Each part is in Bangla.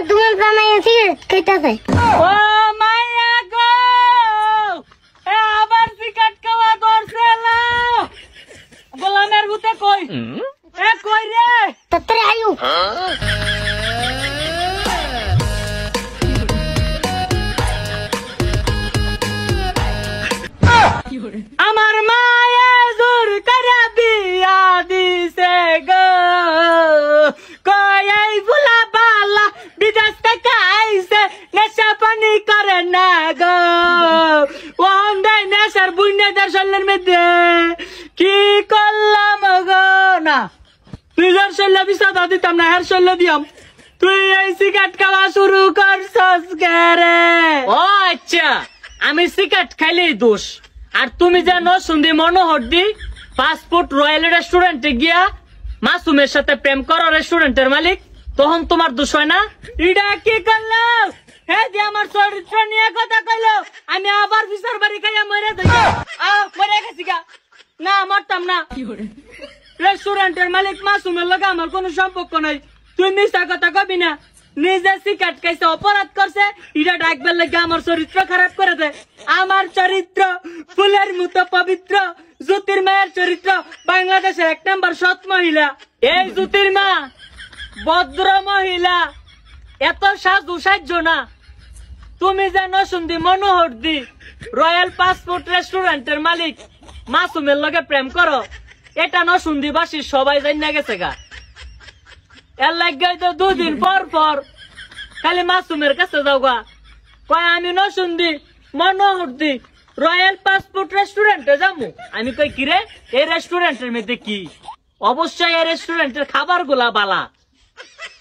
তোমার জামাই সিগারেট খাইতেছে। ও মাইয়া গো, এ আবার সিগারেট খাওয়া করছে না। গোলামের ভূতে কই? এ কই রে? তাড়াতাড়ি আয়ু। আমার মায়ে জোর করে বিয়া দিছে গো, কই এই ভুলা বালা বিদেশ থেকে আইছে, নেশা পানি করে না গো। ও দেয় নেশার বুইনেদের শরীরের মধ্যে কি করলাম গো। না নিজের শরীরে বিষাদা দিতাম না, হের শরীরে দিয়াম। তুই এই সিগারেট খাওয়া শুরু করছস কে রে? ও আচ্ছা, আমি সিগারেট খাইলেই দোষ। আর তুমি জানো সুন্দি মনোহর দি পাসপোর্ট রয়্যাল রেস্টুরেন্টে গিয়া মাসুমের সাথে প্রেম করো রেস্টুরেন্টের মালিক, তখন তোমার দোষ হয় না? এটা কি করলো? হ্যাঁ যে আমার চরিত্র নিয়ে কথা কইলো, আমি আবার বিচার বাড়ি খাইয়া মরে যাই। মরে গেছি গা? না মরতাম না। রেস্টুরেন্টের মালিক মাসুমের লগে আমার কোনো সম্পর্ক নাই। তুই মিশা কথা কবি না। নিজে সিগারেট খাইছে, অপরাধ করছে, এটা ডাকবার লাগে আমার চরিত্র খারাপ করে দেয়। আমার চরিত্র ফুলের মতো পবিত্র। জ্যোতির্মায়ের চরিত্র বাংলাদেশের 1 নম্বর সৎ মহিলা। এই জ্যোতির্মা ভদ্র মহিলা, এত সাজু সাজ্য না। তুমি যেন শুনদি মনোহর দি রয়্যাল পাসপোর্ট রেস্টুরেন্টের মালিক মাসুমের লগে প্রেম করো, এটা ন শুনদি বাসি সবাই জানা গেছে গা। এর লাগে তো 2 দিন পর পর খালি মাসুমের কাছে যাও গা, কয় আমি ন শুনদি মনোহর দি রয়্যাল পাসপোর্ট রেস্টুরেন্টে যাবো। আমি কই কিরে এই রেস্টুরেন্টের মধ্যে কি? অবশ্যই এই রেস্টুরেন্টের খাবার গুলা বালা,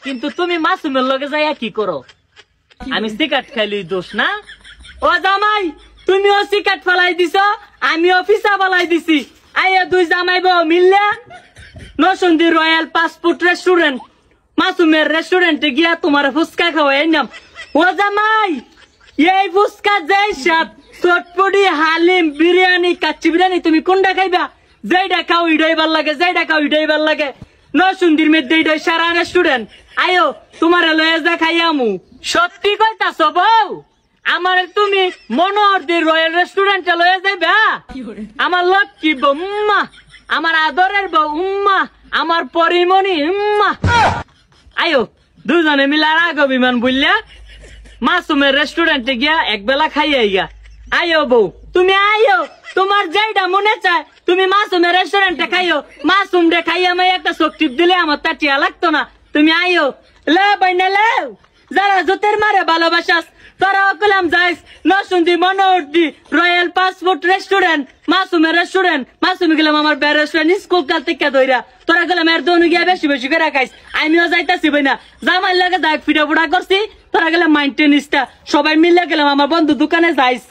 কিন্তু তুমি মাসুমের লগে যাইয়া কি করো? আমি সিগারেট খাইলি দোষ না? ও জামাই, তুমিও সিগারেট ফেলাই দিছ, আমিও ফিসা ফেলাই দিছি। আইয়া 2 জামাই বউ মিললে নসুন্দি রয়্যাল পাসপোর্ট রেস্টুরেন্ট মাসুমের রেস্টুরেন্টে গিয়া তোমার ফুচকা খাওয়াই নাম। ও জামাই, এই ফুচকা যাই সাপ চটপটি হালিম বিরিয়ানি কাচ্চি বিরিয়ানি তুমি কোনটা খাইবা? যেইটা খাও ইডাই ভাল লাগে, যেইটা খাও ইডাই ভাল লাগে। নসুন্দির মধ্যে ইডাই সারা রেস্টুরেন্ট। আয়ো তোমার লয়ে যা খাইয়ামু। সত্যি কইতাছ বউ? আমার তুমি মনোহর দি রয়্যাল রেস্টুরেন্টে লয়ে যাইবা? আমার লক্ষ্মী বউ, উম্মা আমার আদরের বউ, উম্মা আমার পরিমণি, উম্মা। আয়ো দুজনে মিলে রাগ অভিমান বললা মাসুমের রেস্টুরেন্টে গিয়া একবেলা খাইয়া গিয়া। আয়ো বউ তুমি আয়ো, তোমার যেইটা মনে চায় তুমি মাসুমের রেস্টুরেন্টে খাইও। মাসুম রে খাইয়া আমি একটা শক্তি দিলে আমার তা টিয়া লাগতো না। তুমি আয়ো লে বাইনা লে, যারা জোতের মারে ভালোবাসাস তোরা কলাম যাইস নসুন্দি মনোহর দি রয়্যাল পাসপোর্ট রেস্টুরেন্ট মাসুমের রেস্টুরেন্ট। মাসুমি গেলাম আমার বের রেস্টুরেন্ট স্কুল কাল থেকে ধইরা, তোরা গেলাম এর দোনো গিয়া বেশি বেশি করে খাইস। আমিও যাইতাছি বই না, জামাই লাগে দাগ ফিটা ফুটা করছি, তোরা গেলাম মাইন্টেনিসটা সবাই মিলে গেলাম আমার বন্ধু দোকানে যাইস।